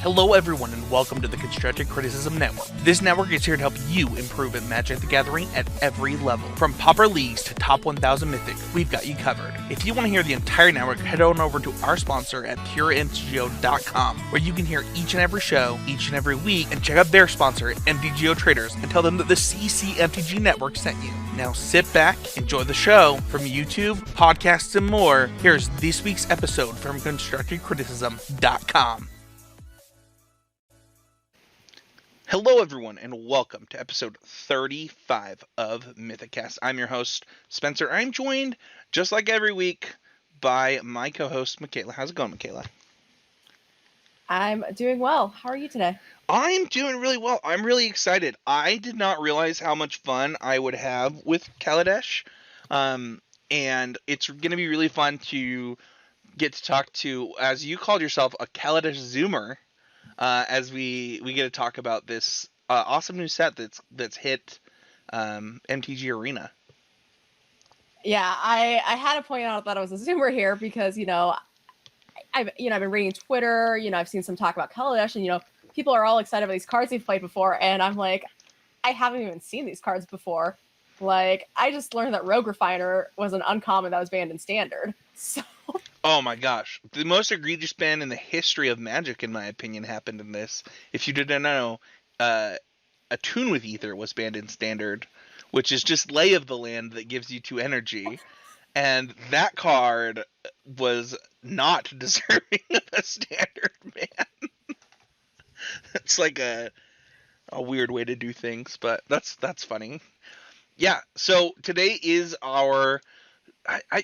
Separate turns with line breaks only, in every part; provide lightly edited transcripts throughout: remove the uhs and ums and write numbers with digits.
Hello everyone and welcome to the Constructive Criticism Network. This network is here to help you improve at Magic the Gathering at every level. From Pauper Leagues to Top 1000 Mythic, we've got you covered. If you want to hear the entire network, head on over to our sponsor at puremtgo.com, where you can hear each and every show, each and every week, and check out their sponsor, MTGO Traders, and tell them that the CCMTG Network sent you. Now sit back, enjoy the show. From YouTube, podcasts, and more, here's this week's episode from ConstructiveCriticism.com. Hello everyone and welcome to episode 35 of Mythicast. I'm your host, Spencer. I'm joined, just like every week, by my co-host, Mikaela. How's it going, Mikaela?
I'm doing well. How are you today?
I'm doing really well. I'm really excited. I did not realize how much fun I would have with Kaladesh. And it's going to be really fun to get to talk to, as you called yourself, a Kaladesh Zoomer. As we get to talk about this awesome new set that's hit MTG Arena.
Yeah, I had to point out that I was a Zoomer here because I've been reading Twitter. I've seen some talk about Kaladesh, and people are all excited about these cards they've played before, and I'm like, I haven't even seen these cards before. Like, I just learned that Rogue Refiner was an uncommon that was banned in Standard. So.
Oh my gosh. The most egregious ban in the history of Magic, in my opinion, happened in this. If you didn't know, Attune with Ether was banned in Standard, which is just Lay of the Land that gives you 2 energy. And that card was not deserving of a Standard ban. It's like a weird way to do things, but that's funny. Yeah, so today is our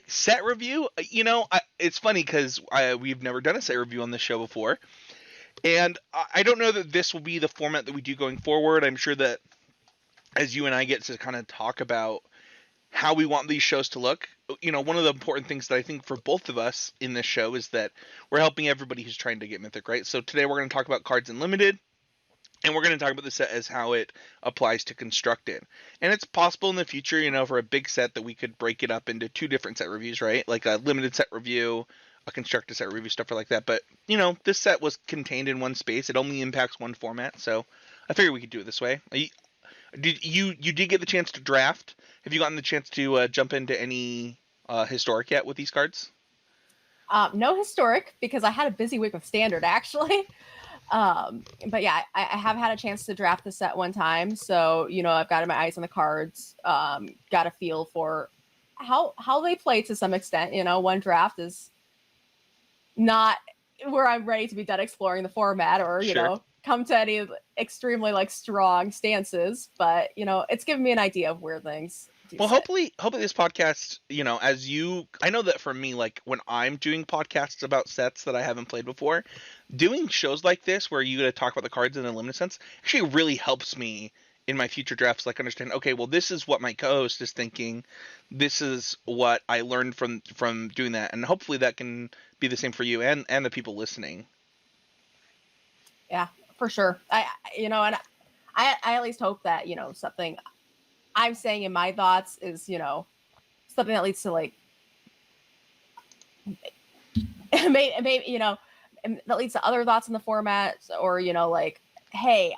set review. It's funny because we've never done a set review on this show before, and I don't know that this will be the format that we do going forward. I'm sure that as you and I get to kind of talk about how we want these shows to look, one of the important things that I think for both of us in this show is that we're helping everybody who's trying to get Mythic, right? So today we're going to talk about cards in Limited. And we're going to talk about the set as how it applies to Constructed. And it's possible in the future, for a big set that we could break it up into 2 different set reviews, right? Like a limited set review, a Constructed set review, stuff like that. But, this set was contained in one space. It only impacts one format. So I figured we could do it this way. Did you did get the chance to draft? Have you gotten the chance to jump into any historic yet with these cards?
No historic, because I had a busy week with Standard, actually. But yeah, I have had a chance to draft the set one time, so I've got my eyes on the cards, got a feel for how they play to some extent. One draft is not where I'm ready to be done exploring the format or
Sure.
come to any extremely strong stances, but it's given me an idea of where things
Well, hopefully this podcast, I know that for me, like when I'm doing podcasts about sets that I haven't played before, doing shows like this where you get to talk about the cards in a limited sense actually really helps me in my future drafts, understand, okay, well, this is what my co-host is thinking. This is what I learned from doing that. And hopefully that can be the same for you and the people listening.
Yeah, for sure. I at least hope that, something I'm saying in my thoughts is, something that leads to maybe, that leads to other thoughts in the format, or, hey,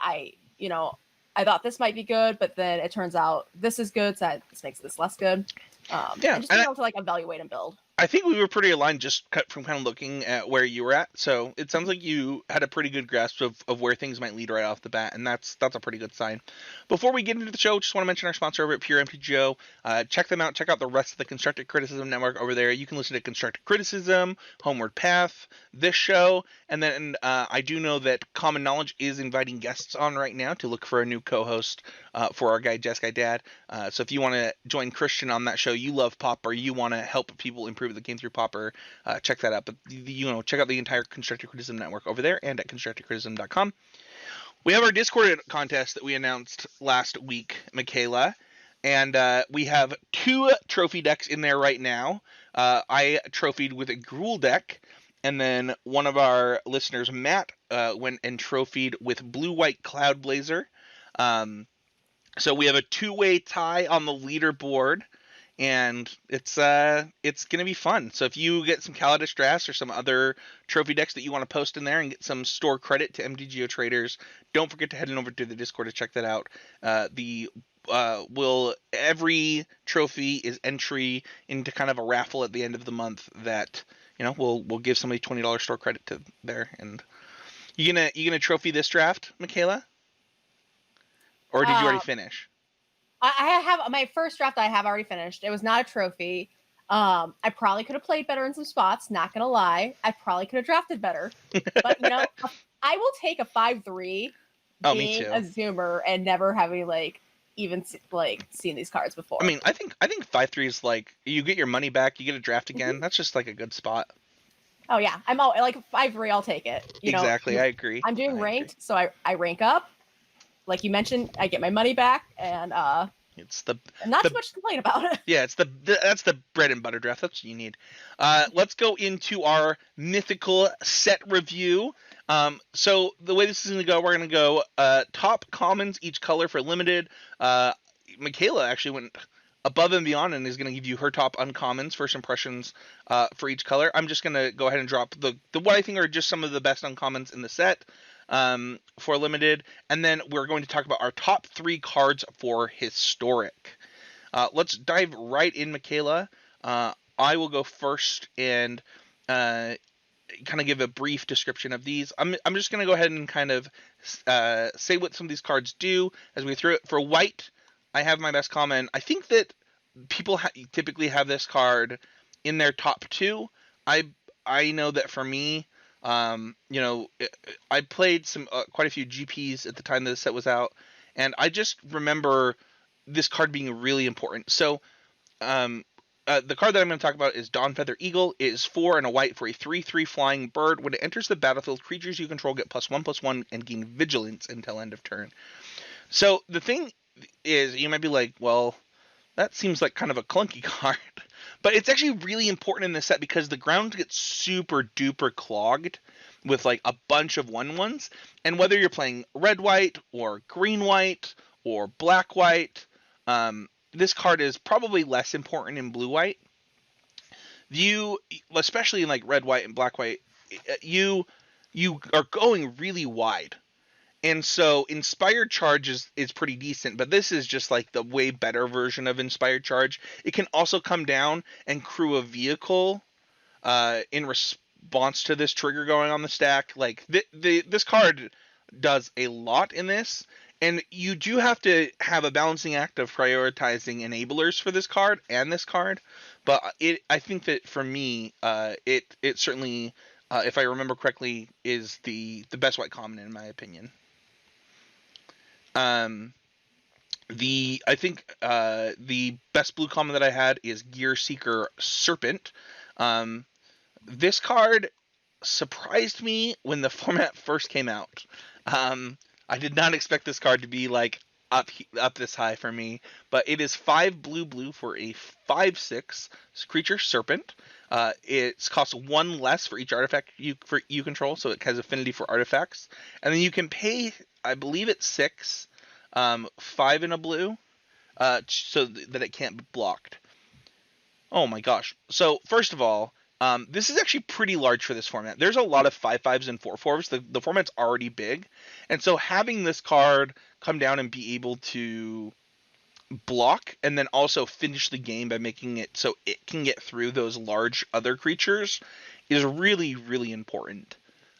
I thought this might be good, but then it turns out this is good, so this makes this less good. And just being able to evaluate and build.
I think we were pretty aligned just from kind of looking at where you were at. So it sounds like you had a pretty good grasp of where things might lead right off the bat, and that's a pretty good sign. Before we get into the show, just want to mention our sponsor over at Pure MTGO. Check them out. Check out the rest of the Constructive Criticism Network over there. You can listen to Constructive Criticism, Homeward Path, this show, and then I do know that Common Knowledge is inviting guests on right now to look for a new co-host for our guy, Jess Guy Dad. So if you want to join Christian on that show, you love Pauper, you want to help people improve the game through Pauper, check that out. But check out the entire Constructive Criticism Network over there and at constructivecriticism.com. We have our Discord contest that we announced last week, Mikaela, and we have 2 trophy decks in there right now. I trophied with a Gruul deck, and then one of our listeners, Matt, went and trophied with Blue-White Cloudblazer. So we have a 2-way tie on the leaderboard. and it's gonna be fun. So if you get some Kaladesh drafts or some other trophy decks that you want to post in there and get some store credit to MTGO traders, don't forget to head on over to the Discord to check that out. The will every trophy is entry into kind of a raffle at the end of the month that we'll give somebody $20 store credit to there. And you gonna trophy this draft, Mikaela, or did you already
Um,
finish?
I have my first draft. I have already finished. It was not a trophy. I probably could have played better in some spots. Not gonna lie, I probably could have drafted better. But I will take a 5-3
Oh, me
being a
too.
zoomer and never having even seen these cards
I
before.
mean, I think 5-3 is like you get your money back, you get a draft again.
Mm-hmm.
That's just like a good spot.
Oh yeah, I'm all like 5-3. I'll take it.
Exactly, I agree.
I'm doing
I agree.
ranked, so I rank up. Like you mentioned, I get my money back, and
It's the
not too
the
much to complain about.
yeah, that's the bread and butter draft. That's what you need. Let's go into our mythical set review. So the way this is gonna go, we're gonna go top commons each color for limited. Mikaela actually went above and beyond and is gonna give you her top uncommons, first impressions for each color. I'm just gonna go ahead and drop the what I think are just some of the best uncommons in the set for limited, and then we're going to talk about our top 3 cards for historic. Let's dive right in, Mikaela. I will go first and kind of give a brief description of these. I'm just going to go ahead and kind of say what some of these cards do as we through it. For white, I have my best common. I think that people typically have this card in their top 2. I I know that for me, I played some quite a few GPs at the time that the set was out, and I just remember this card being really important. So um, the card that I'm going to talk about is Dawn Feather Eagle. It is 4 and a white for a 3/3 flying bird. When it enters the battlefield, creatures you control get +1/+1 and gain vigilance until end of turn. So the thing is, you might be like, well, that seems like kind of a clunky card. But it's actually really important in this set because the ground gets super duper clogged with like a bunch of 1/1s. And whether you're playing red white or green white or black white, this card is probably less important in blue white. You, especially in like red white and black white, you are going really wide. And so Inspired Charge is pretty decent, but this is just like the way better version of Inspired Charge. It can also come down and crew a vehicle in response to this trigger going on the stack. Like this card does a lot in this, and you do have to have a balancing act of prioritizing enablers for this card and this card. But I think that for me, it certainly, if I remember correctly, is the best white common in my opinion. Um, I think the best blue common that I had is Gear Seeker Serpent. Um, this card surprised me when the format first came out. I did not expect this card to be like up this high for me, but it is 5 blue for a 5/6 creature serpent. It's costs 1 less for each artifact you control, so it has affinity for artifacts, and then you can pay, I believe it's 6, 5 in a blue, so that it can't be blocked. Oh my gosh! So first of all, this is actually pretty large for this format. There's a lot of 5/5s and 4/4s. The format's already big, and so having this card come down and be able to block and then also finish the game by making it so it can get through those large other creatures is really, really important.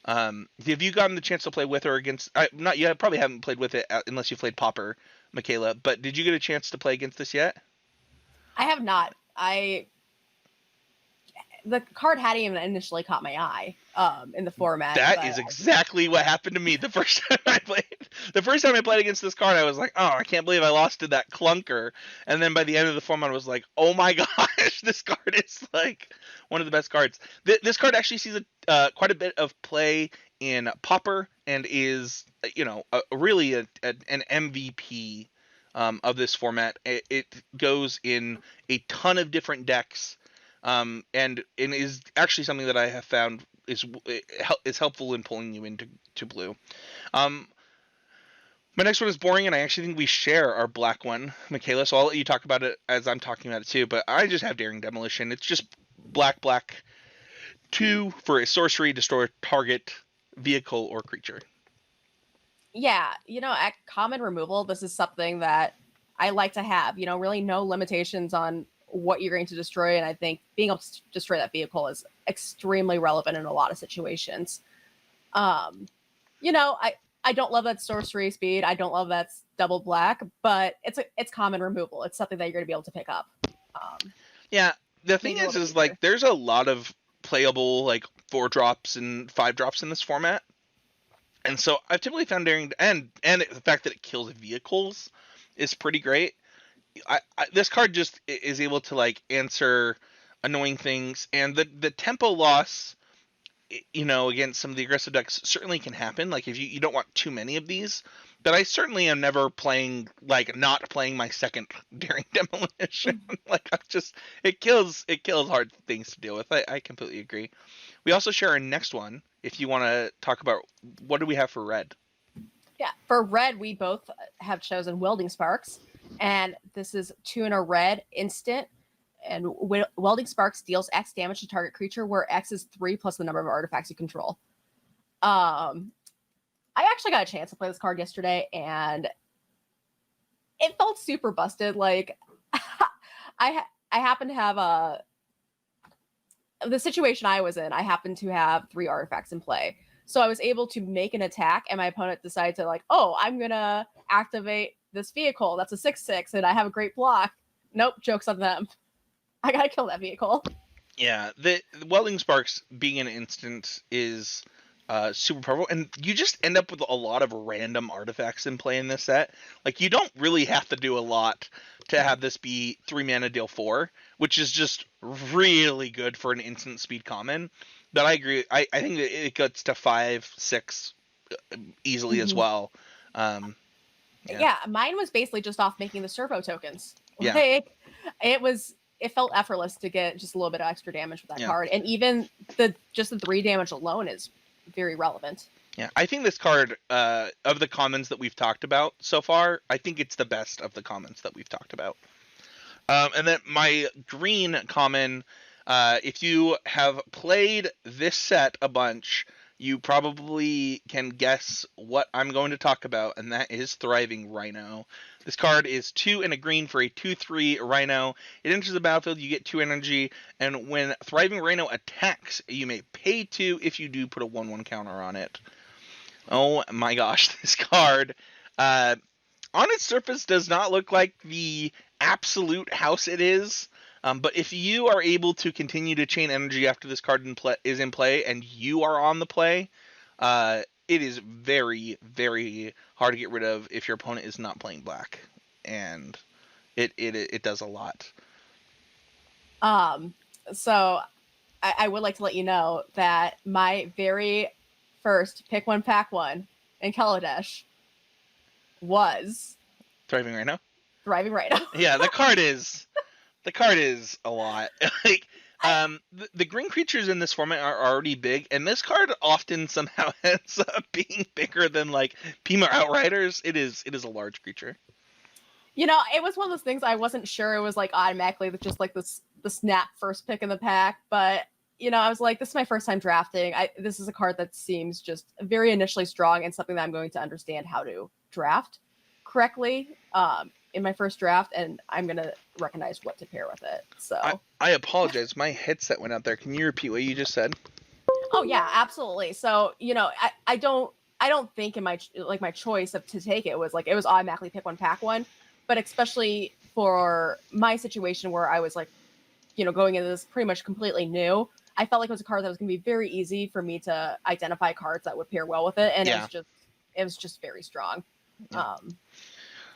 Have you gotten the chance to play with or against? Not yet. Probably haven't played with it unless you played Pauper, Mikaela. But did you get a chance to play against this yet?
I have not. The card hadn't even initially caught my eye in the format,
That
but
is exactly what happened to me the first time I played. The first time I played against this card, I was like, "Oh, I can't believe I lost to that clunker." And then by the end of the format, I was like, "Oh my gosh, this card is like one of the best cards." This card actually sees quite a bit of play in Pauper and is, really an MVP of this format. It goes in a ton of different decks, and is actually something that I have found is helpful in pulling you into blue. Um, My next one is boring, and I actually think we share our black one, Mikaela. So I'll let you talk about it as I'm talking about it too. But I just have Daring Demolition. It's just black, black, 2 for a sorcery, destroy target vehicle or creature.
Yeah, at common removal, this is something that I like to have. Really no limitations on what you're going to destroy, and I think being able to destroy that vehicle is extremely relevant in a lot of situations. Um, I don't love that sorcery speed. I don't love that's double black, but it's common removal. It's something that you're going to be able to pick up. Um,
Yeah, the thing
Make it a little bit
is like
easier.
there's a lot of playable like 4 drops and 5 drops in this format, and so I've typically found Daring and the fact that it kills vehicles is pretty great. This card just is able to like answer annoying things, and the tempo loss, against some of the aggressive decks certainly can happen. Like if you don't want too many of these, but I certainly am never playing like not playing my second Daring Demolition. Like I just it kills hard things to deal with. I completely agree. We also share our next one. If you want to talk about what do we have for red?
Yeah, for red, we both have chosen Welding Sparks, and this is 2 in a red instant. And Welding Sparks deals X damage to target creature, where X is 3 plus the number of artifacts you control. I actually got a chance to play this card yesterday, and it felt super busted. Like, I happen to have the situation I was in. I happened to have 3 artifacts in play. So I was able to make an attack, and my opponent decided to like, oh, I'm gonna activate this vehicle. That's a 6/6, and I have a great block. Nope, joke's on them. I gotta kill that vehicle.
Yeah, the Welding Sparks being an instant is super powerful, and you just end up with a lot of random artifacts in play in this set. Like you don't really have to do a lot to have this be 3 mana deal 4, which is just really good for an instant speed common. But I agree. I think that it gets to 5, 6 easily as
Mm-hmm.
well. Um, yeah,
Yeah, mine was basically just off making the servo tokens.
yeah,
Like, it felt effortless to get just a little bit of extra damage with that
yeah.
card, and even the 3 damage alone is very relevant.
Yeah, I think this card, of the commons that we've talked about so far, I think it's the best of the commons that we've talked about. And then my green common, if you have played this set a bunch, you probably can guess what I'm going to talk about, and that is Thriving Rhino. This card is 2 and a green for a 2/3 Rhino. It enters the battlefield, you get 2 energy, and when Thriving Rhino attacks, you may pay 2 if you do put a 1/1 counter on it. Oh my gosh, this card, uh, on its surface, does not look like the absolute house it is. But if you are able to continue to chain energy after this card is in play and you are on the play, it is very, very hard to get rid of if your opponent is not playing black. And it does a lot.
Um, so I would like to let you know that my very first pick one, pack one in Kaladesh was
Thriving right now.
Thriving Rhino.
Yeah, the card is a lot. Like,
I,
the green creatures in this format are already big, and this card often somehow ends up being bigger than like Pima Outriders. It is a large creature.
it was one of those things I wasn't sure it was like automatically just like the snap first pick in the pack, but I was like, this is my first time drafting. This is a card that seems just very initially strong and something that I'm going to understand how to draft correctly in my first draft, and I'm gonna recognize what to pair with it.
I,
So,
I apologize. My headset went out there. Can you repeat what you just said?
oh yeah, absolutely. So, I don't think in my choice of to take it was like it was automatically pick one, pack one, but especially for my situation where I was like, going into this pretty much completely new. I felt like it was a card that was going to be very easy for me to identify cards that would pair well with it, and
Yeah.
it was just very strong.
Yeah.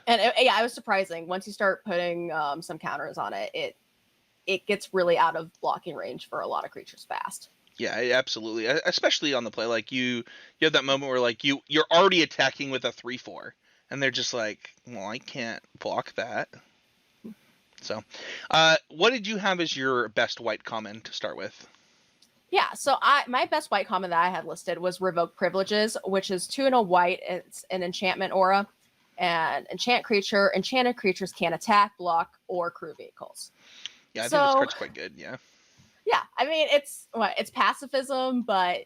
And yeah, it was surprising once you start putting some counters on it. It gets really out of blocking range for a lot of creatures fast.
Yeah, absolutely. Especially on the play, like you have that moment where like you're already attacking with a 3/4, and they're just like, well, I can't block that. So, what did you have as your best white common to start with?
Yeah, so my best white common that I had listed was Revoke Privileges, which is 2 and a white. It's an enchantment aura. and enchanted creatures can attack, block, or crew vehicles.
Yeah, I think this
So
card's quite good. Yeah.
yeah, I mean it's pacifism, but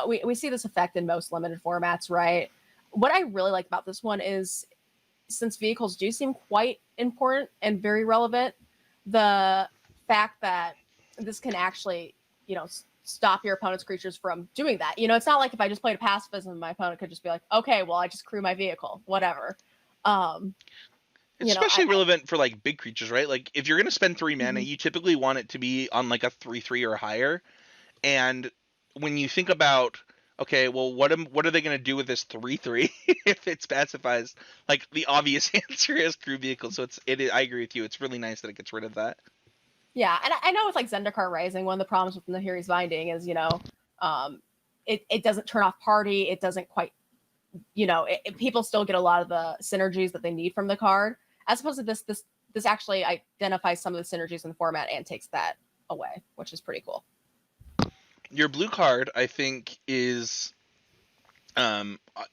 we see this effect in most limited formats, right? What I really like about this one is, since vehicles do seem quite important and very relevant, the fact that this can actually, stop your opponent's creatures from doing that. It's not like if I just played a pacifism, my opponent could just be like, okay, well, I just crew my vehicle, whatever. Um,
It's especially relevant for like big creatures, right? Like if you're gonna spend 3 mana, you typically want it to be on like a 3/3 or higher. And when you think about, okay, well, what are they gonna do with this 3/3 if it's pacifies? Like the obvious answer is crew vehicle. So I agree with you. It's really nice that it gets rid of that.
Yeah, and I know with like Zendikar Rising, one of the problems with Nahiri's Binding is, it doesn't turn off party. It doesn't quite, people still get a lot of the synergies that they need from the card. As opposed to this actually identifies some of the synergies in the format and takes that away, which is pretty cool.
Your blue card, I think, is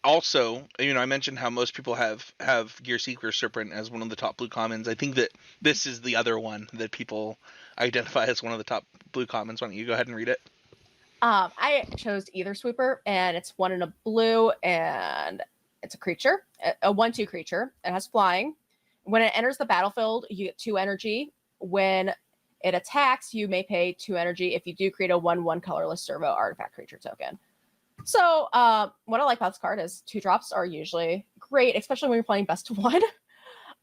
also, I mentioned how most people have Gearseeker Serpent as one of the top blue commons. I think that this is the other one that people identify as one of the top blue commons. Why don't you go ahead and read it?
I chose Ether Sweeper, and it's 1 in a blue, and it's a creature, a 1/2 creature. It has flying. When it enters the battlefield, you get 2 energy. When it attacks, you may pay 2 energy if you do create a 1/1 colorless servo artifact creature token. So what I like about this card is 2-drops are usually great, especially when you're playing best of 1.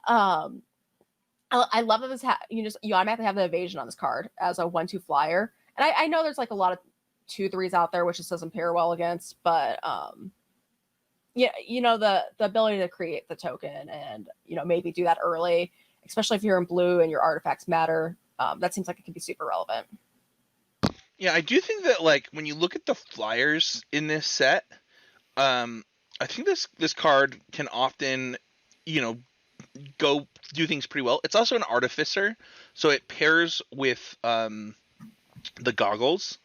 I love that this you automatically have the evasion on this card as a 1/2 flyer. And I know there's like a lot of 2/3s out there, which just doesn't pair well against, but yeah, the ability to create the token and maybe do that early, especially if you're in blue and your artifacts matter, that seems like it could be super relevant.
Yeah, I do think that like when you look at the flyers in this set, I think this card can often, go do things pretty well. It's also an artificer, so it pairs with the goggles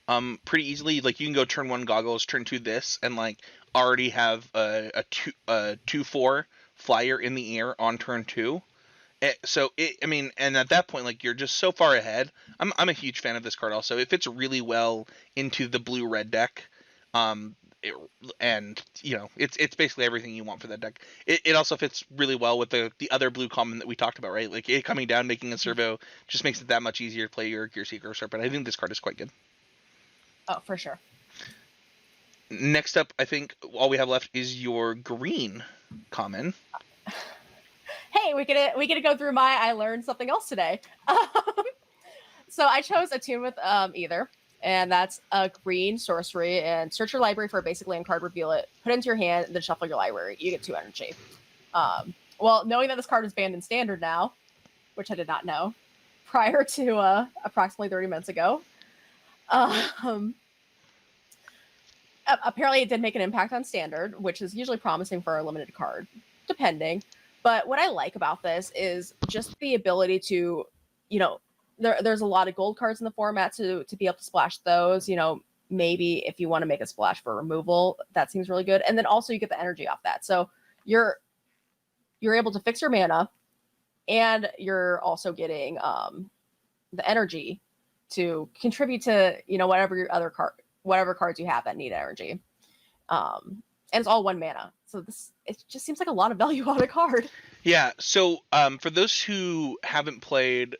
pretty easily. Like you can go turn 1 goggles, turn 2 this, and like already have a 2/4 flyer in the air on turn 2. And at that point, like you're just so far ahead. I'm a huge fan of this card. Also, it fits really well into the blue-red deck. It's basically everything you want for that deck. It also fits really well with the other blue common that we talked about, right? Like it coming down, making a servo, just makes it that much easier to play your Gearseeker Serpent. I think this card is quite good.
Oh, for sure.
Next up, I think all we have left is your green common.
Hey, we get to go through I learned something else today. So I chose Attune with Either, and that's a green sorcery, and search your library for a basic land card, reveal it, put it into your hand, and then shuffle your library. You get 2 energy. Well, knowing that this card is banned in Standard now, which I did not know prior to approximately 30 minutes ago, apparently it did make an impact on Standard, which is usually promising for a limited card, depending. But what I like about this is just the ability to, there's a lot of gold cards in the format to be able to splash those. Maybe if you want to make a splash for removal, that seems really good. And then also you get the energy off that. So you're able to fix your mana, and you're also getting the energy to contribute to whatever cards you have that need energy. And it's all 1 mana. So it just seems like a lot of value on a card.
Yeah. So for those who haven't played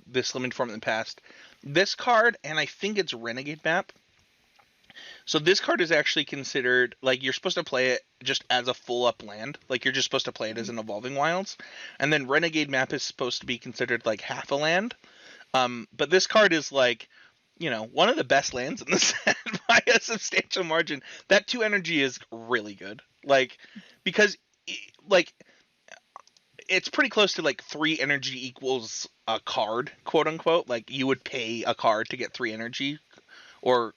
this limited format in the past, this card, and I think it's Renegade Map. So this card is actually considered, like, you're supposed to play it just as a full up land. Like you're just supposed to play it as an Evolving Wilds, and then Renegade Map is supposed to be considered like half a land. But this card is like, one of the best lands in the set by a substantial margin. That 2 energy is really good. Like, because, like, it's pretty close to like 3 energy equals a card, quote unquote. Like, you would pay a card to get 3 energy, or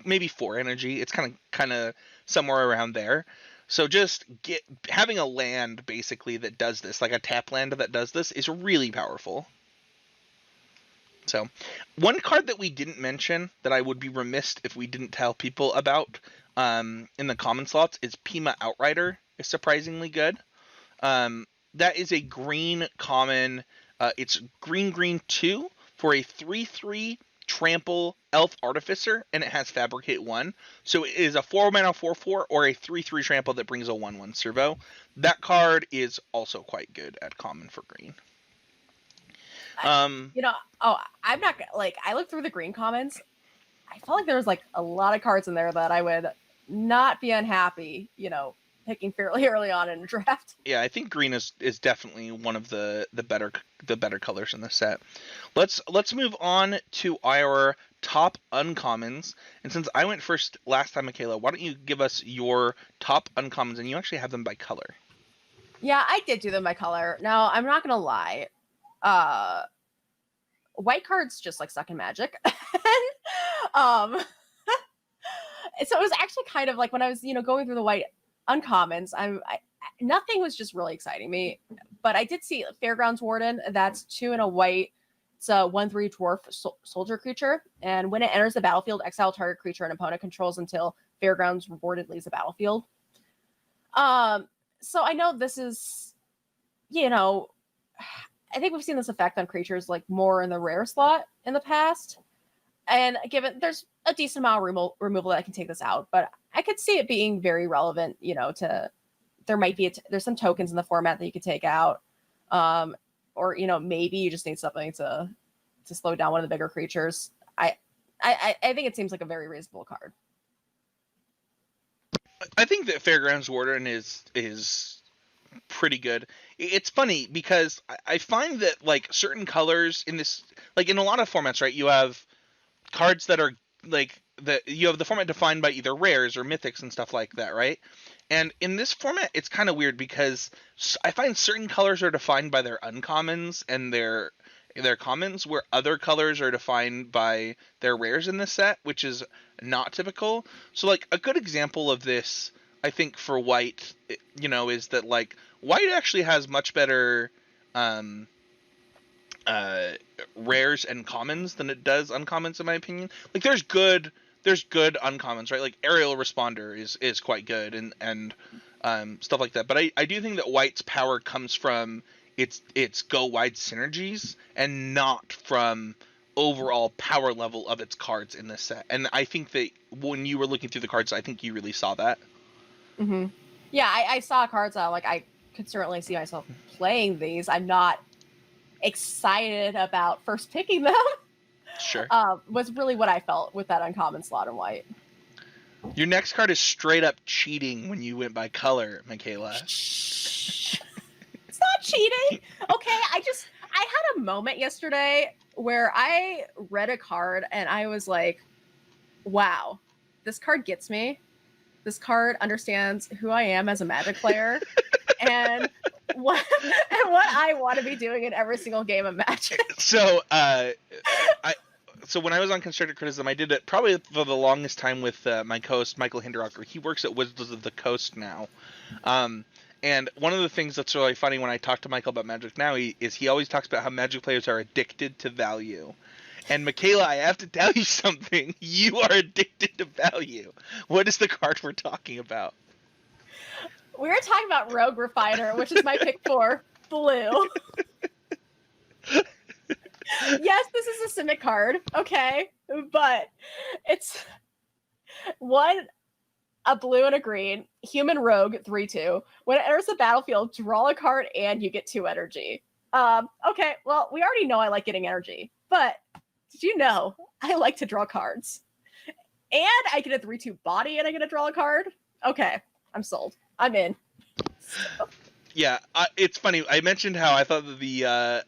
maybe 4 energy. It's kind of somewhere around there. So just having a land basically that does this, like a tap land that does this, is really powerful. So, one card that we didn't mention that I would be remiss if we didn't tell people about in the common slots is Pima Outrider is surprisingly good. That is a green common. It's green green 2 for a 3/3 trample elf artificer, and it has fabricate 1. So it is a 4 mana 4/4 or a 3/3 trample that brings a 1/1 servo. That card is also quite good at common for green.
You know, oh, I'm not like, I looked through the green commons. I felt like there was like a lot of cards in there that I would not be unhappy, you know, picking fairly early on in a draft.
Yeah, I think green is definitely one of the better colors in the set. Let's move on to our top uncommons. And since I went first last time, Mikaela, why don't you give us your top uncommons, and you actually have them by color.
Yeah, I did do them by color. Now, I'm not gonna lie. White cards just like suck in Magic. um so it was actually kind of like when I was, you know, going through the white uncommons, nothing was just really exciting me. But I did see Fairgrounds Warden. That's 2 and a white. It's a 1/3 dwarf soldier creature, and when it enters the battlefield, exile target creature an opponent controls until Fairgrounds Warden leaves the battlefield. So I know this is, you know, I think we've seen this effect on creatures like more in the rare slot in the past. And given there's a decent amount of removal that I can take this out, but I could see it being very relevant, you know, to there might be there's some tokens in the format that you could take out. Or, you know, maybe you just need something to slow down one of the bigger creatures. I think it seems like a very reasonable card.
I think that Fairgrounds Warden is pretty good. It's funny because I find that like certain colors in this, like in a lot of formats, right? You have cards that are like you have the format defined by either rares or mythics and stuff like that, right? And in this format, it's kind of weird because I find certain colors are defined by their uncommons and their commons, where other colors are defined by their rares in this set, which is not typical. So like a good example of this, I think for white, you know, is that like white actually has much better rares and commons than it does uncommons, in my opinion. Like there's good uncommons, right? Like Aerial Responder is quite good, and stuff like that. But I do think that white's power comes from its go wide synergies and not from overall power level of its cards in this set. And I think that when you were looking through the cards, I think you really saw that.
Mm-hmm. Yeah, I saw cards that like I could certainly see myself playing these. I'm not excited about first picking them.
Sure.
Was really what I felt with that uncommon slot in white.
Your next card is straight up cheating when you went by color, Mikaela.
It's not cheating. Okay, I had a moment yesterday where I read a card and I was like, wow, this card gets me. This card understands who I am as a Magic player and what I want to be doing in every single game of Magic.
So so when I was on Constructive Criticism, I did it probably for the longest time with my co-host Michael Hinderocker. He works at Wizards of the Coast now. And one of the things that's really funny when I talk to Michael about Magic now is he always talks about how Magic players are addicted to value. And Mikaela, I have to tell you something. You are addicted to value. What is the card we're talking about?
We're talking about Rogue Refiner, which is my pick for blue. Yes, this is a Simic card, okay? But it's a blue and a green, human rogue, 3/2. When it enters the battlefield, draw a card and you get 2 energy. Okay, well, we already know I like getting energy, but did you know I like to draw cards? And I get a 3/2 body and I get to draw a card? Okay, I'm sold. I'm in. So.
Yeah, it's funny. I mentioned how I thought that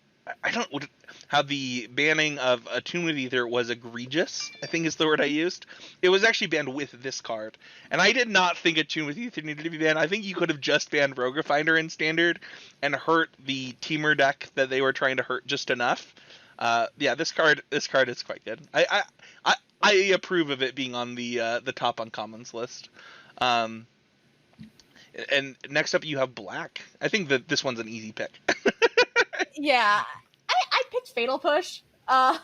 how the banning of Attune with Ether was egregious, I think is the word I used. It was actually banned with this card. And I did not think Attune with Ether needed to be banned. I think you could have just banned Rogue Refiner in Standard and hurt the teamer deck that they were trying to hurt just enough. Yeah, this card is quite good. I approve of it being on the top uncommons list. And next up you have black. I think that this one's an easy pick.
Yeah, I picked Fatal Push. 1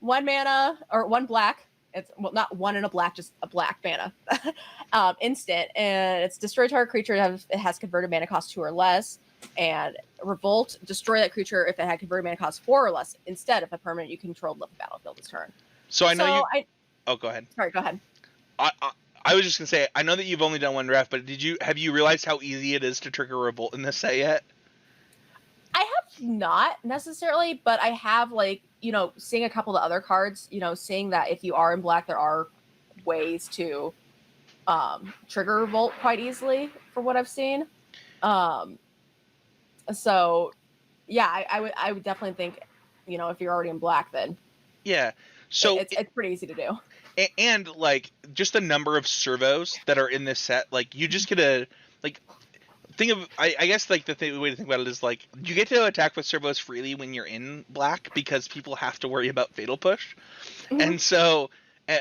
mana or 1 black. It's not one in a black, just a black mana instant, and it's destroy target creature. It has converted mana cost 2 or less, and revolt, destroy that creature if it had converted mana cost 4 or less. Instead, if a permanent you controlled left the battlefield this turn.
So I know Oh, go ahead.
Sorry, go ahead.
I was just gonna say, I know that you've only done one draft, but have you realized how easy it is to trigger revolt in this set yet?
I have not necessarily, but I have, like, seeing a couple of the other cards, seeing that if you are in black, there are ways to trigger revolt quite easily for what I've seen. So yeah, I would definitely think, if you're already in black, then
yeah, so
it's pretty easy to do.
And like just the number of servos that are in this set, like you just get a like think of I guess like the way to think about it is like you get to attack with servos freely when you're in black because people have to worry about fatal push. Mm-hmm. And so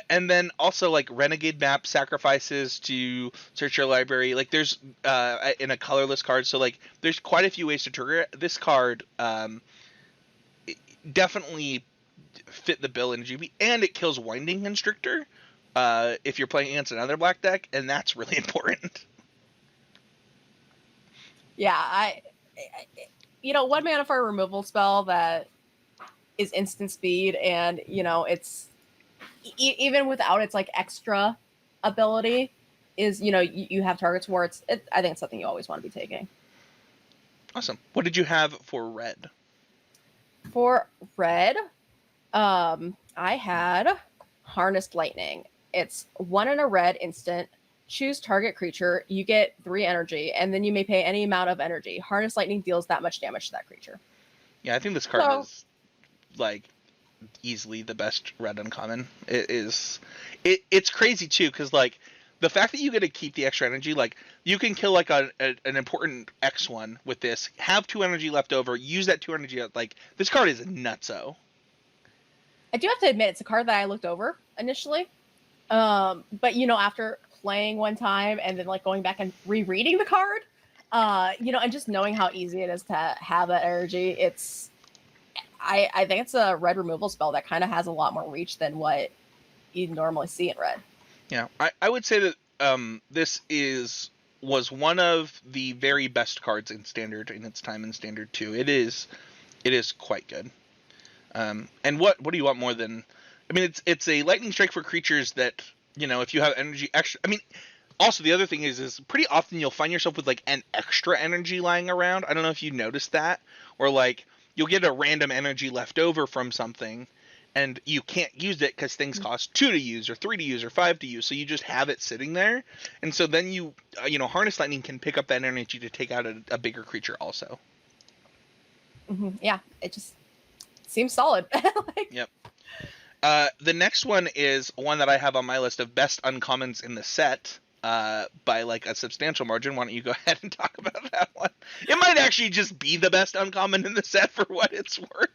and then also like renegade map sacrifices to search your library, like there's in a colorless card, so like there's quite a few ways to trigger it. This card definitely fit the bill in GB, and it kills Winding Constrictor if you're playing against another black deck, and that's really important.
Yeah, one mana for a removal spell that is instant speed, and it's even without its like extra ability, is you have targets where I think it's something you always want to be taking.
Awesome. What did you have for red?
For red, I had Harnessed Lightning. It's 1 in a red instant. Choose target creature. You get 3 energy, and then you may pay any amount of energy. Harnessed Lightning deals that much damage to that creature.
Yeah, I think this card is like easily the best red uncommon. It's crazy too, because like the fact that you get to keep the extra energy, like you can kill like an important X1 with this, have 2 energy left over, use that 2 energy. Like this card is nutso.
I do have to admit, it's a card that I looked over initially. But after playing one time and then like going back and rereading the card, and just knowing how easy it is to have that energy, I think it's a red removal spell that kind of has a lot more reach than what you normally see in red.
Yeah, I would say that this was one of the very best cards in Standard in its time in Standard 2. It is quite good. And what do you want more than? I mean, it's a lightning strike for creatures that if you have energy extra. I mean, also the other thing is pretty often you'll find yourself with like an extra energy lying around. I don't know if you noticed that, or like you'll get a random energy left over from something, and you can't use it because things cost 2 to use, or 3 to use, or 5 to use. So you just have it sitting there, and so then Harness Lightning can pick up that energy to take out a bigger creature also.
Mm-hmm. Yeah, it just seems solid.
Yep. The next one is one that I have on my list of best uncommons in the set by like a substantial margin. Why don't you go ahead and talk about that one? It might actually just be the best uncommon in the set for what it's worth.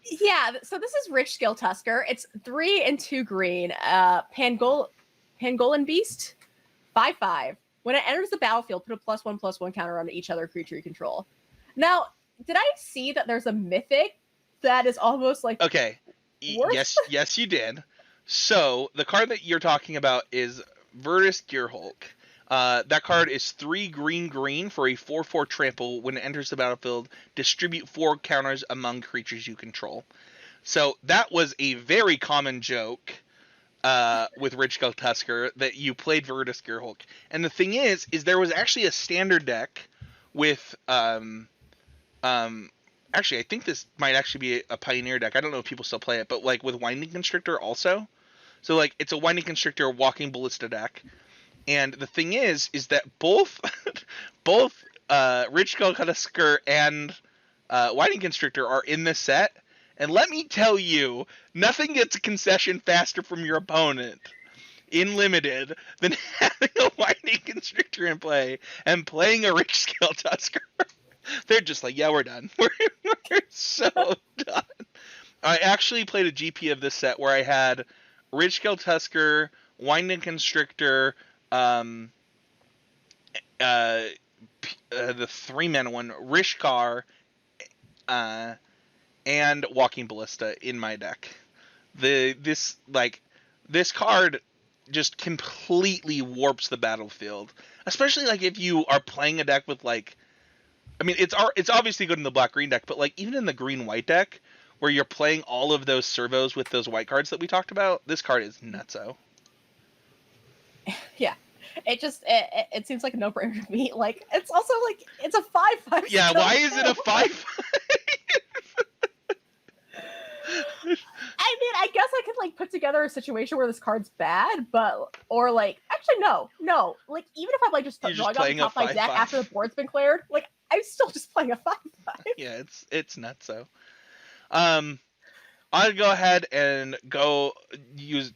Yeah, so this is Rich Skill Tusker. It's 3 and 2 green. Pangolin Beast, 5/5. When it enters the battlefield, put a +1/+1 counter on each other creature you control. Now, did I see that there's a Mythic that is almost like
okay? Yes, you did. So the card that you're talking about is Virtus Gearhulk. That card is 3 green for a 4/4 trample. When it enters the battlefield, distribute 4 counters among creatures you control. So that was a very common joke with Rich Skill Tusker, that you played Virtus Gearhulk. And the thing is there was actually a standard deck with actually, I think this might actually be a Pioneer deck. I don't know if people still play it, but like with Winding Constrictor also. So like it's a Winding Constrictor Walking Ballista deck. And the thing is that both Rich Skill Tusker and Winding Constrictor are in this set. And let me tell you, nothing gets a concession faster from your opponent in Limited than having a Winding Constrictor in play and playing a Rich Skill Tusker. They're just like, yeah, we're done. We're so done. I actually played a GP of this set where I had Rich Skill Tusker, Winding Constrictor, the 3-mana one, Rishkar, and Walking Ballista in my deck. this card just completely warps the battlefield, especially like if you are playing a deck with like, I mean, it's obviously good in the black green deck, but like even in the green white deck where you're playing all of those servos with those white cards that we talked about, this card is nutso.
Yeah, it seems like a no-brainer to me. Like, it's also like it's a 5/5.
Yeah, why is it a 5?
I mean, I guess I could like put together a situation where this card's bad, but or like actually no. Like even if I'm like just drawing off the top of my deck after the board's been cleared, like I'm still just playing a 5/5.
Yeah, it's nutso. I'll go ahead and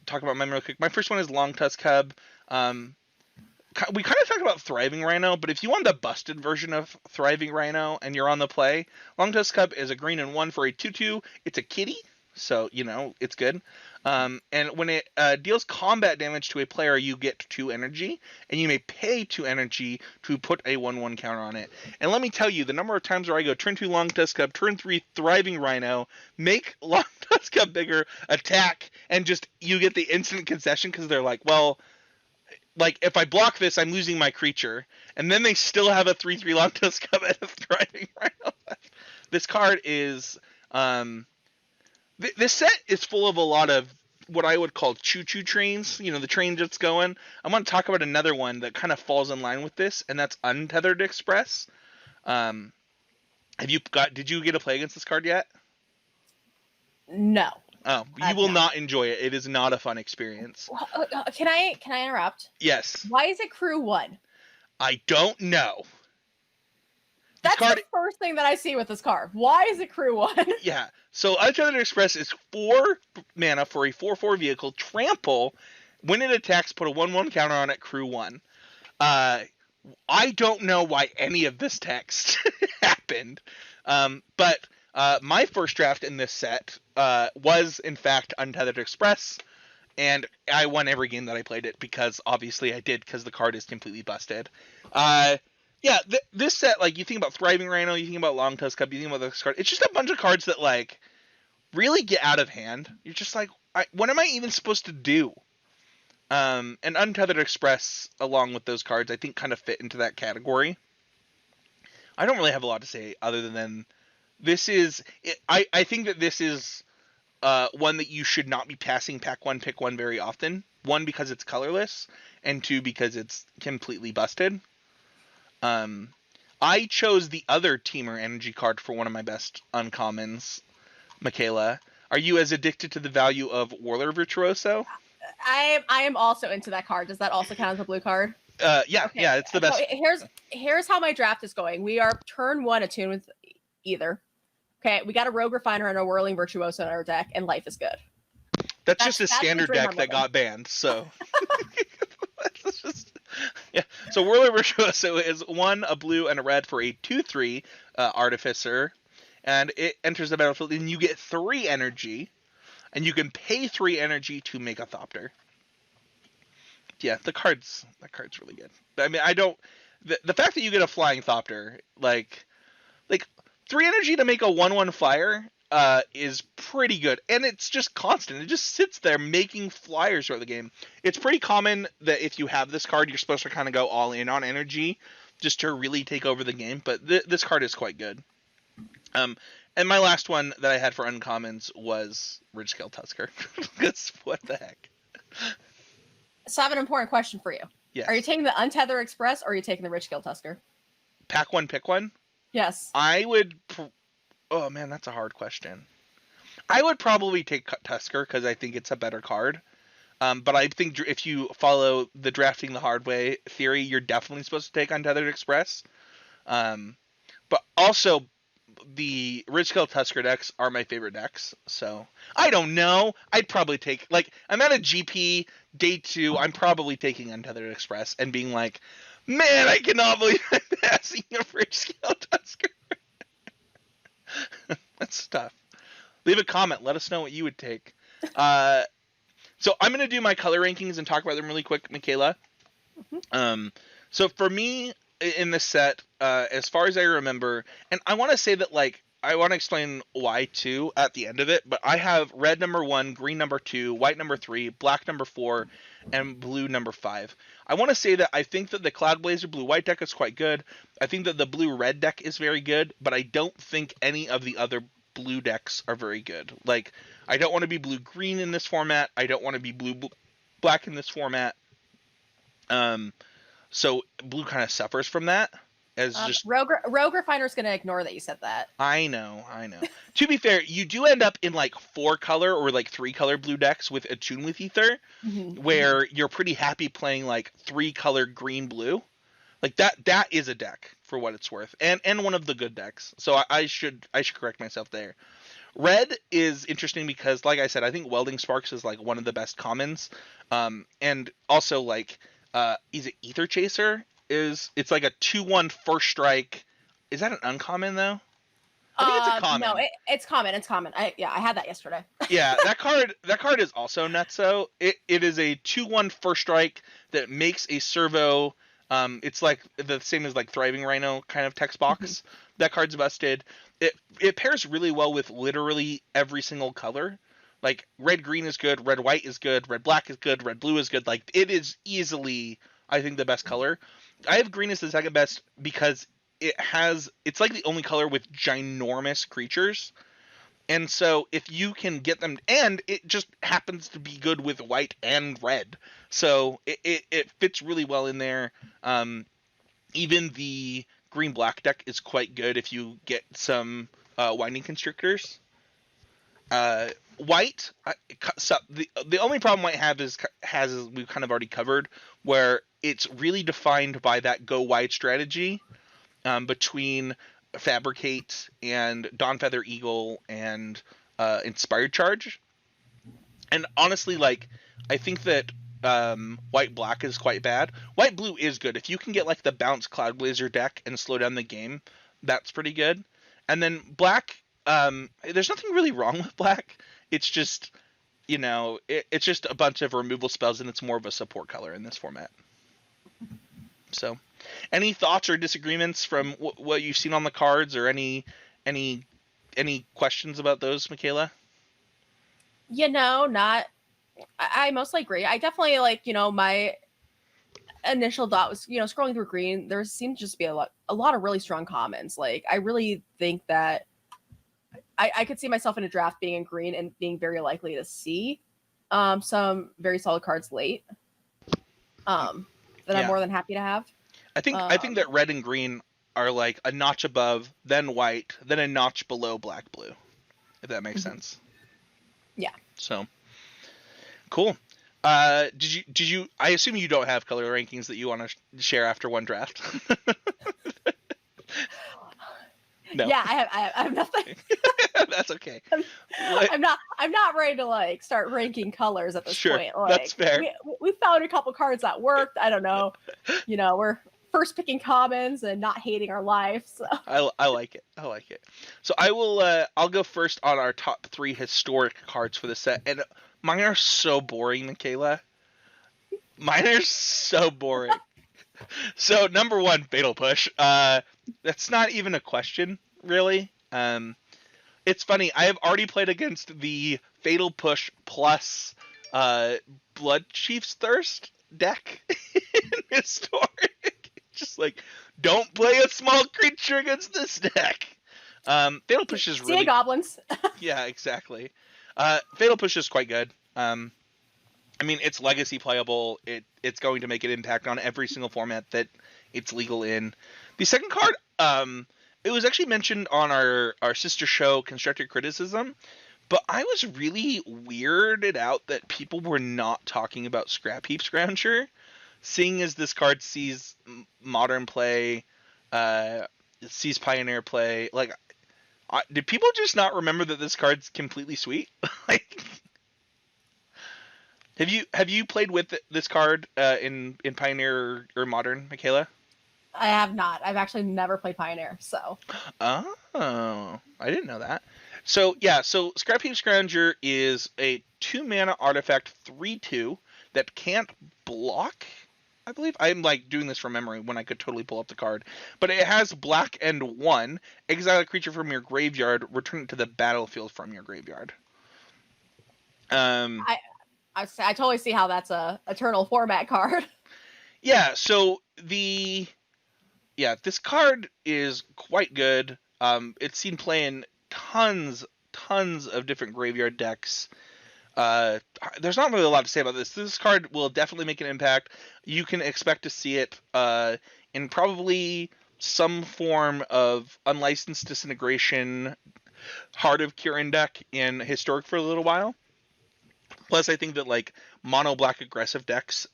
talk about mine real quick. My first one is Long Tusk Cub. We kind of talked about Thriving Rhino, but if you want the busted version of Thriving Rhino and you're on the play, Long Tusk Cub is a green and 1 for a 2/2. It's a kitty, so it's good. And when it deals combat damage to a player, you get 2 energy, and you may pay 2 energy to put a 1/1 counter on it. And let me tell you, the number of times where I go turn 2 Long Tusk Cub, turn 3 Thriving Rhino, make Long Tusk Cub bigger, attack, and just you get the instant concession because they're like, well, like if I block this, I'm losing my creature, and then they still have a 3/3 Long Tusk Cub and a Thriving Rhino. This card is this set is full of a lot of what I would call choo-choo trains. The train that's going. I want to talk about another one that kind of falls in line with this, and that's Untethered Express. Did you get to play against this card yet?
No.
Oh, you will not enjoy it. It is not a fun experience.
Can I interrupt?
Yes.
Why is it crew 1?
I don't know.
That's the first thing that I see with this card. Why is it crew 1?
Yeah. So Untethered Express is 4 mana for a 4/4 vehicle. Trample. When it attacks, put a 1/1 counter on it. Crew 1. I don't know why any of this text happened. But my first draft in this set was in fact Untethered Express, and I won every game that I played it because obviously I did, because the card is completely busted. Yeah, this set, like, you think about Thriving Rhino, you think about Long Tusk Cub, you think about this card. It's just a bunch of cards that like really get out of hand. You're just like, what am I even supposed to do? And Untethered Express, along with those cards, I think kind of fit into that category. I don't really have a lot to say other than this is. I think that this is one that you should not be passing pack 1, pick 1 very often. 1, because it's colorless, and 2, because it's completely busted. I chose the other Teamer Energy card for one of my best uncommons, Mikaela. Are you as addicted to the value of Whirler Virtuoso?
I am also into that card. Does that also count as a blue card?
Yeah, okay. Yeah, it's the best.
So here's how my draft is going. We are turn 1 attuned with either. Okay, we got a Rogue Refiner and a Whirling Virtuoso in our deck, and life is good.
That's just a standard deck that got banned, so. That's just, yeah. So Whirler Virtuoso is 1, a blue, and a red for a 2/3 Artificer, and it enters the battlefield, and you get 3 energy, and you can pay 3 energy to make a Thopter. Yeah, that card's really good. I mean, the fact that you get a flying Thopter, like 3 energy to make a 1/1 flyer is pretty good, and it's just constant. It just sits there making flyers throughout the game. It's pretty common that if you have this card, you're supposed to kind of go all in on energy just to really take over the game, but this card is quite good. And my last one that I had for uncommons was Ridgescale Tusker. Because what the heck?
So I have an important question for you.
Yes.
Are you taking the Untethered Express, or are you taking the Ridgescale Tusker?
Pack 1, pick 1?
Yes.
I would. Oh man, that's a hard question. I would probably take Tusker because I think it's a better card. But I think if you follow the drafting the hard way theory, you're definitely supposed to take Untethered Express. But also, the Ridgescale Tusker decks are my favorite decks. So I don't know. I'd probably take, like, I'm at a GP day 2. I'm probably taking Untethered Express and being like, man, I cannot believe I'm passing a Ridgescale Tusker. That's tough. Leave a comment. Let us know what you would take. So I'm going to do my color rankings and talk about them really quick, Mikaela. Mm-hmm. So for me, in this set, as far as I remember, and I want to say that, like, I want to explain why too at the end of it, but I have red number 1, green number 2, white number 3, black number 4, and blue number 5. I want to say that I think that the Cloud Blazer blue white deck is quite good. I think that the blue red deck is very good, but I don't think any of the other blue decks are very good. Like, I don't want to be blue green in this format. I don't want to be blue black in this format. So blue kind of suffers from that as just
Rogue Refiner's gonna ignore that you said that.
I know. To be fair, you do end up in like 4-color or like 3-color blue decks with Attune with Ether, where you're pretty happy playing like 3-color green blue. Like that is a deck for what it's worth, and one of the good decks. So I should correct myself there. Red is interesting because, like I said, I think Welding Sparks is like one of the best commons, and also like is it Ether Chaser? It's like a 2/1 first strike. Is that an uncommon though? I think it's a common.
No, it's common. It's common. I had that yesterday.
Yeah, that card is also nutso. It is a 2/1 first strike that makes a servo. It's like the same as like Thriving Rhino kind of text box. That card's busted. It pairs really well with literally every single color. Like red green is good, red white is good, red black is good, red blue is good. Like it is easily, I think, the best color. I have green as the second best because it's like the only color with ginormous creatures. And so if you can get them, and it just happens to be good with white and red. So it fits really well in there. Even the green black deck is quite good if you get some Winding Constrictors. White, so the only problem White has we've kind of already covered, where it's really defined by that go wide strategy between Fabricate and Dawnfeather Eagle and Inspired Charge. And honestly, like I think that White Black is quite bad. White Blue is good. If you can get like the bounce Cloud Blazer deck and slow down the game, that's pretty good. And then Black, there's nothing really wrong with Black. It's just, it's just a bunch of removal spells, and it's more of a support color in this format. So, any thoughts or disagreements from what you've seen on the cards, or any questions about those, Mikaela?
Not. I mostly agree. I definitely my initial thought was scrolling through green. There seemed to just be a lot of really strong commons. Like I really think that I could see myself in a draft being in green and being very likely to see some very solid cards late. That I'm more than happy to have.
I think that red and green are like a notch above, then white, then a notch below black blue. If that makes sense.
Yeah.
So cool. Did you? I assume you don't have color rankings that you want to share after one draft. No.
Yeah, I have nothing.
That's okay.
I'm not ready to start ranking colors at this point.
That's fair.
We found a couple cards that worked. I don't know. We're first picking commons and not hating our life. So.
I like it. So I'll go first on our top 3 historic cards for the set, and mine are so boring, Mikaela. Mine are so boring. So number 1, Fatal Push. That's not even a question, really. It's funny. I have already played against the Fatal Push plus Blood Chief's Thirst deck in Historic. Just like, don't play a small creature against this deck. Fatal Push is really...
See goblins.
Yeah, exactly. Fatal Push is quite good. I mean, it's legacy playable. It's going to make an impact on every single format that it's legal in. The second card, it was actually mentioned on our sister show, Constructive Criticism, but I was really weirded out that people were not talking about Scrap Heap Scrounger, seeing as this card sees Modern play, sees Pioneer play. Like, did people just not remember that this card's completely sweet? Like... Have you played with this card in Pioneer or Modern, Mikaela?
I have not. I've actually never played Pioneer, so.
Oh, I didn't know that. So yeah, Scrap Heap Scrounger is a 2-mana artifact 3/2 that can't block. I believe. I'm like doing this from memory when I could totally pull up the card. But it has black and 1. Exile a creature from your graveyard, return it to the battlefield from your graveyard. Um,
I totally see how that's a eternal format card.
yeah, so this card is quite good. It's seen play in tons of different graveyard decks. There's not really a lot to say about this. This card will definitely make an impact. You can expect to see it in probably some form of unlicensed disintegration Heart of Kirin deck in Historic for a little while. Plus, I think that like mono black aggressive decks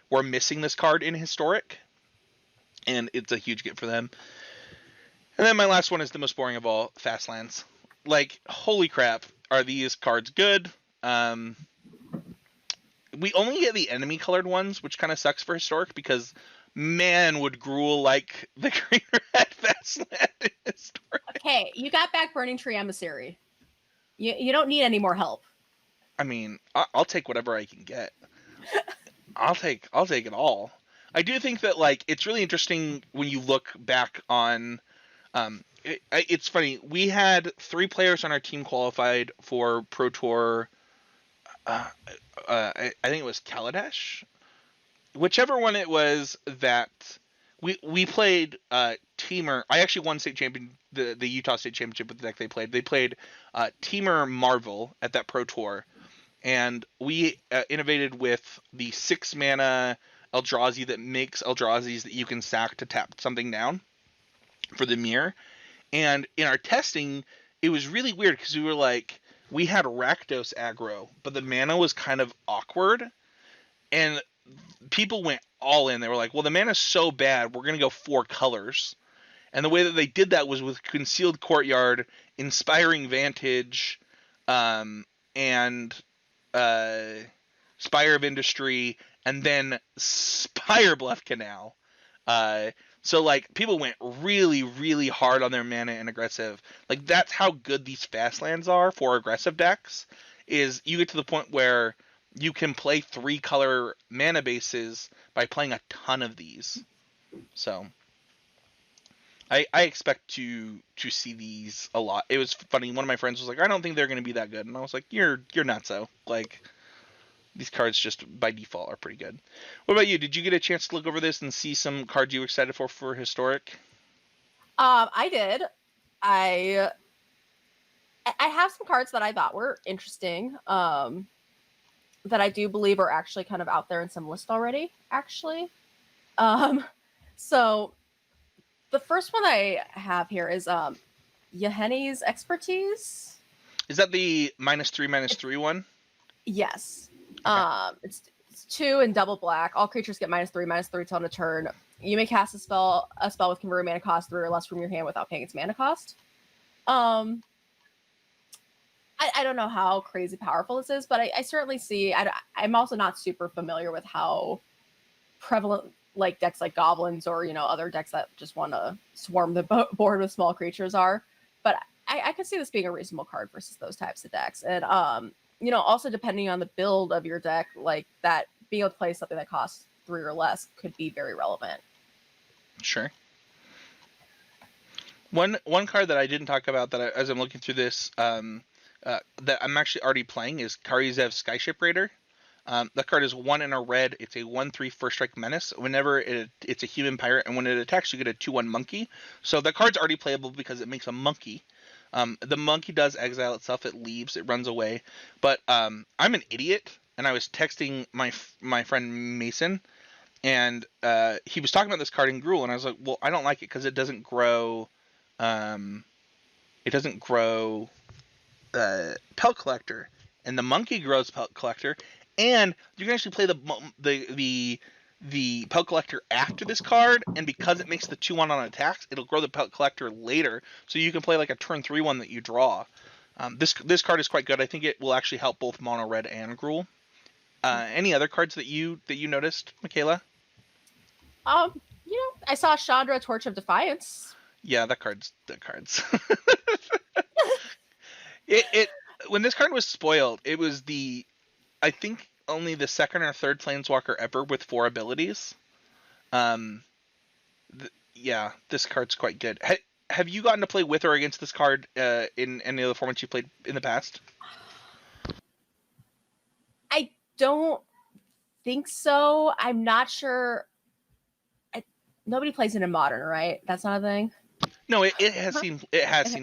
were missing this card in Historic, and it's a huge get for them. And then my last one is the most boring of all, Fastlands. Like, holy crap, are these cards good? We only get the enemy colored ones, which kind of sucks for Historic because man would Gruul like the green red Fastland in Historic.
Okay, you got back Burning Tree Emissary. You don't need any more help.
I mean, I'll take whatever I can get. I'll take it all. I do think that like it's really interesting when you look back on. It's funny. We had 3 players on our team qualified for Pro Tour. I think it was Kaladesh, whichever one it was that we played. Teamer. I actually won state champion the Utah State Championship with the deck they played. They played Teamer Marvel at that Pro Tour, and we innovated with the 6 mana Eldrazi that makes Eldrazi's that you can sack to tap something down for the mirror. And in our testing, it was really weird because we had Rakdos aggro, but the mana was kind of awkward, and people went all in. They were like, well, the mana's so bad, we're going to go 4 colors. And the way that they did that was with Concealed Courtyard, Inspiring Vantage, and Spire of Industry, and then Spire Bluff Canal. So like people went really, really hard on their mana and aggressive. Like that's how good these fast lands are for aggressive decks. Is you get to the point where you can play 3 color mana bases by playing a ton of these. So I expect to see these a lot. It was funny. One of my friends was like, "I don't think they're going to be that good," and I was like, "You're not so like." These cards just by default are pretty good. What about you? Did you get a chance to look over this and see some cards you were excited for Historic?
I did. I have some cards that I thought were interesting. That I do believe are actually kind of out there in some list already. Actually, so the first one I have here is Yahenni's Expertise.
Is that the -3/-3 one?
Yes.
Okay.
It's 2 and double black. All creatures get -3/-3 till end of turn. You may cast a spell with converted mana cost 3 or less from your hand without paying its mana cost. I don't know how crazy powerful this is, but I certainly see. I'm also not super familiar with how prevalent like decks like goblins or other decks that just want to swarm the board with small creatures are. But I could see this being a reasonable card versus those types of decks. And also depending on the build of your deck, like that being able to play something that costs 3 or less could be very relevant.
Sure. One card that I didn't talk about as I'm looking through this that I'm actually already playing is Karizev's Skyship Raider. That card is 1 in a red. It's a 1/3 first strike menace. Whenever it's a human pirate, and when it attacks, you get a 2/1 monkey. So the card's already playable because it makes a monkey. The monkey does exile itself. It leaves. It runs away. But I'm an idiot, and I was texting my friend Mason, and he was talking about this card in Gruul, and I was like, well, I don't like it because it doesn't grow. It doesn't grow Pelt Collector, and the monkey grows Pelt Collector, and you can actually play the Pelt Collector after this card, and because it makes the 2/1 on attacks, it'll grow the Pelt Collector later, so you can play like a turn 3 one that you draw. This card is quite good. I think it will actually help both mono red and Gruul. Any other cards that you noticed, Mikaela?
I saw Chandra Torch of Defiance.
Yeah, that card's. it when this card was spoiled, it was I think only the second or third planeswalker ever with 4 abilities. Um, yeah, this card's quite good. Have you gotten to play with or against this card in any of the formats you played in the past?
I don't think so. I'm not sure. Nobody plays it in Modern, right? That's not a thing.
No, it has seen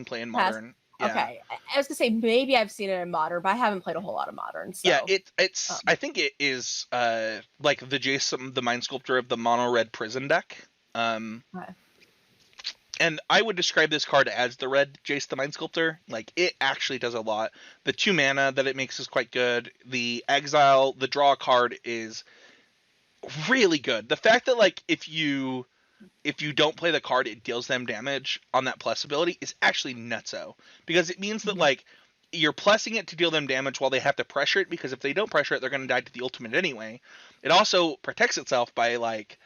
play in
Has
Modern. Yeah.
okay. I was gonna say maybe I've seen it in Modern, but I haven't played a whole lot of Modern.
Yeah,
So
it's I think it is like the Jason the Mind Sculptor of the mono red prison deck.
okay.
And I would describe this card as the red Jace the Mind Sculptor. Like, it actually does a lot. The 2 mana that it makes is quite good. The exile, the draw card is really good. The fact that, like, if you don't play the card, it deals them damage on that plus ability is actually nutso. Because it means that,
Mhm.
like, you're plussing it to deal them damage while they have to pressure it, because if they don't pressure it, they're going to die to the ultimate anyway. It also protects itself by, like,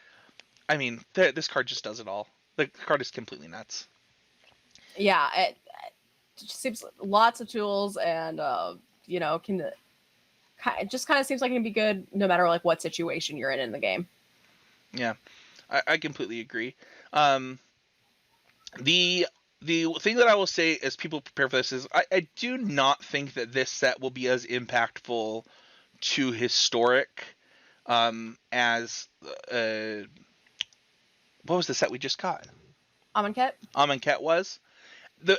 I mean, this card just does it all. The card is completely nuts.
Yeah, it just seems lots of tools, and can it just kind of seems like it can be good no matter like what situation you're in the game.
Yeah, I completely agree. Um, the thing that I will say as people prepare for this is I do not think that this set will be as impactful to historic as what was the set we just got?
Amonkhet?
Amonkhet was.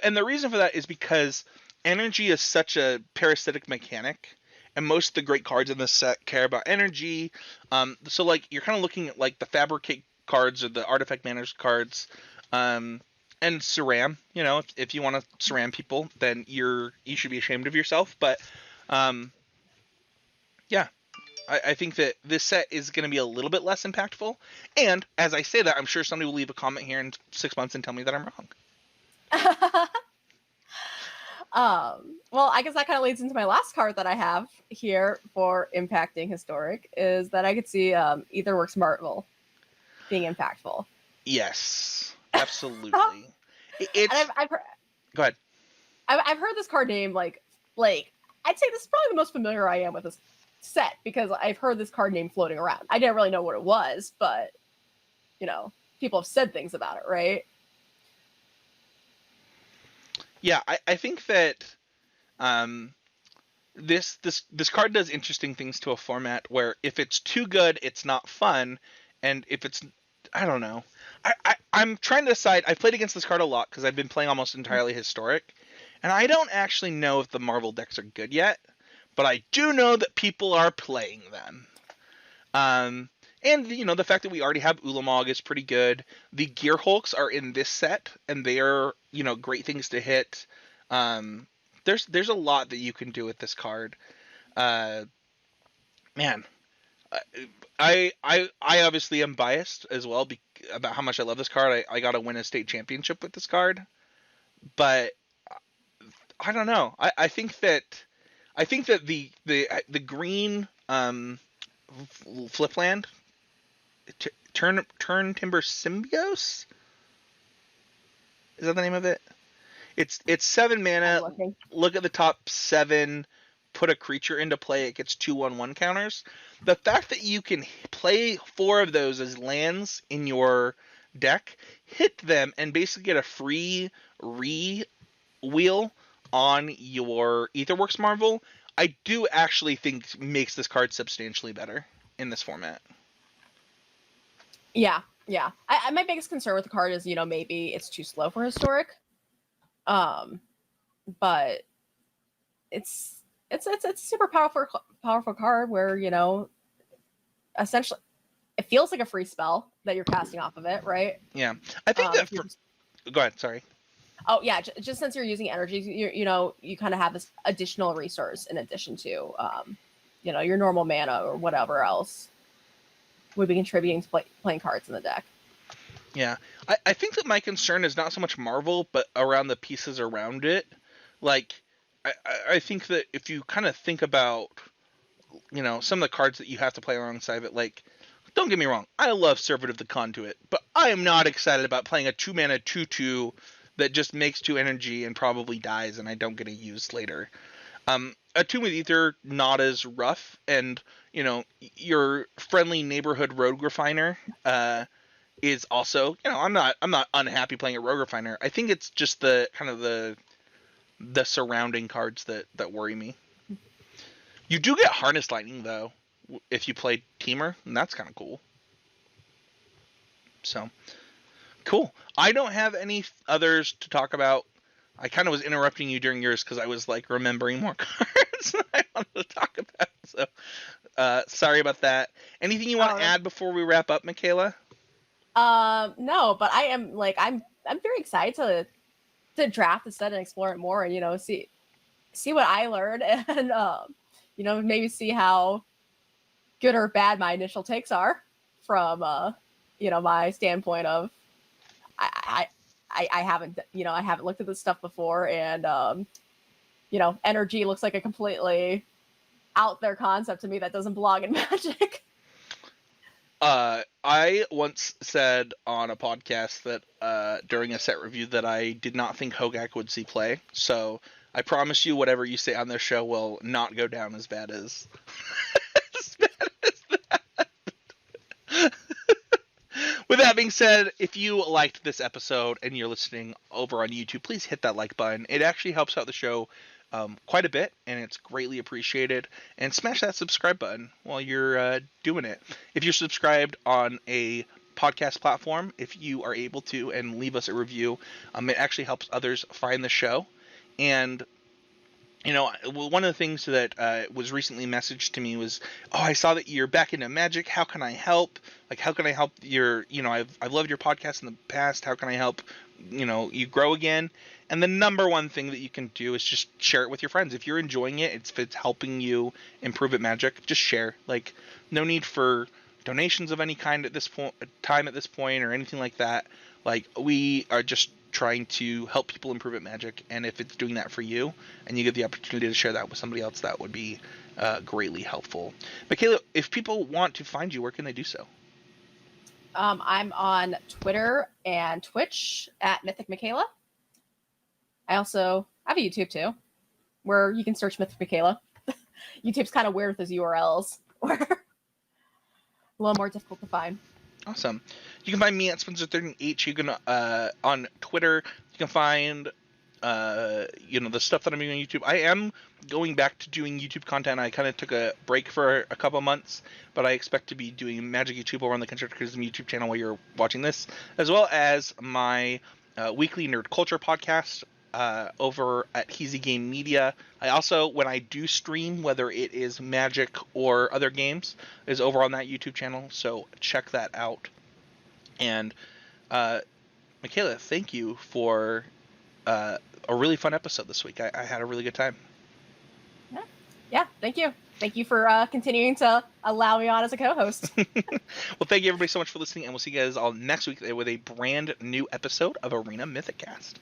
And the reason for that is because energy is such a parasitic mechanic, and most of the great cards in this set care about energy. So like you're kind of looking at like the fabricate cards or the artifact manners cards, and Saram. You know, if you want to Saram people, then you should be ashamed of yourself. But yeah, I think that this set is going to be a little bit less impactful. And as I say that, I'm sure somebody will leave a comment here in 6 months and tell me that I'm wrong.
Well, I guess that kind of leads into my last card that I have here for impacting historic is that I could see Either Works Marvel being impactful.
Yes, absolutely. It's
And I've heard,
go ahead.
I've heard this card name like I'd say this is probably the most familiar I am with this set because I've heard this card name floating around. I didn't really know what it was, but people have said things about it, right?
Yeah, I think that this card does interesting things to a format where if it's too good, it's not fun, and if it's I don't know. I'm trying to decide. I've played against this card a lot because I've been playing almost entirely historic, and I don't actually know if the Marvel decks are good yet, but I do know that people are playing them. And the fact that we already have Ulamog is pretty good. The Gear Hulks are in this set, and they are great things to hit. There's a lot that you can do with this card. Uh, Man, I obviously am biased as well about how much I love this card. I got to win a state championship with this card, but I don't know. I think that the green flip land turn timber symbios, is that the name of it? It's 7 mana. Look at the top 7. Put a creature into play. It gets 2/1/1 counters. The fact that you can play 4 of those as lands in your deck, hit them, and basically get a free wheel on your Aetherworks Marvel, I do actually think makes this card substantially better in this format.
Yeah. My biggest concern with the card is maybe it's too slow for historic. But it's a super powerful card where essentially it feels like a free spell that you're casting off of it, right?
Yeah, I think that. Go ahead. Sorry.
Oh yeah, just since you're using energy, you kind of have this additional resource in addition to your normal mana or whatever else would be contributing to playing cards in the deck.
Yeah, I think that my concern is not so much Marvel, but around the pieces around it. Like, I think that if you kind of think about, some of the cards that you have to play alongside it, like, don't get me wrong, I love Servant of the Conduit, but I am not excited about playing a 2 mana 2/2 that just makes 2 energy and probably dies and I don't get to use later. Attune with Ether, not as rough, and your friendly neighborhood rogue refiner is also, I'm not unhappy playing a rogue refiner. I think it's just the kind of the surrounding cards that worry me. You do get harness lightning though if you play Teamer, and that's kind of cool. So cool. I don't have any others to talk about. I kind of was interrupting you during yours because I was like remembering more cards I wanted to talk about. So sorry about that. Anything you want to add before we wrap up, Mikaela?
No, but I am like I'm very excited to draft the set and explore it more, and see what I learned, and maybe see how good or bad my initial takes are from my standpoint of I haven't I haven't looked at this stuff before, and energy looks like a completely out there concept to me that doesn't belong in Magic.
I once said on a podcast that during a set review that I did not think Hogak would see play. So I promise you, whatever you say on this show will not go down as bad as as bad as that. With that being said, if you liked this episode and you're listening over on YouTube, please hit that like button. It actually helps out the show quite a bit, and it's greatly appreciated. And smash that subscribe button while you're doing it. If you're subscribed on a podcast platform, if you are able to, and leave us a review, it actually helps others find the show. And one of the things that was recently messaged to me was, I saw that you're back into Magic. How can I help? Like, how can I help your, I've loved your podcast in the past. How can I help, you grow again? And the number one thing that you can do is just share it with your friends. If you're enjoying it, if it's helping you improve at Magic, just share. Like, no need for donations of any kind at this point or anything like that. Like, we are just trying to help people improve at Magic, and if it's doing that for you and you get the opportunity to share that with somebody else, that would be greatly helpful. Mikaela, if people want to find you, where can they do so?
I'm on Twitter and Twitch at Mythic Mikaela. I also have a YouTube too, where you can search Mythic Mikaela. YouTube's kind of weird with those URLs, or a little more difficult to find.
Awesome. You can find me at Spencer13H. You can on Twitter. You can find the stuff that I'm doing on YouTube. I am going back to doing YouTube content. I kind of took a break for a couple months, but I expect to be doing Magic YouTube over on the Constructivism YouTube channel while you're watching this, as well as my weekly nerd culture podcast over at Heezy Game Media. I also, when I do stream, whether it is Magic or other games, is over on that YouTube channel, so check that out. And Mikaela, thank you for a really fun episode this week. I had a really good time.
Yeah, thank you. Thank you for continuing to allow me on as a co-host.
Well, thank you everybody so much for listening, and we'll see you guys all next week with a brand new episode of Arena Mythicast.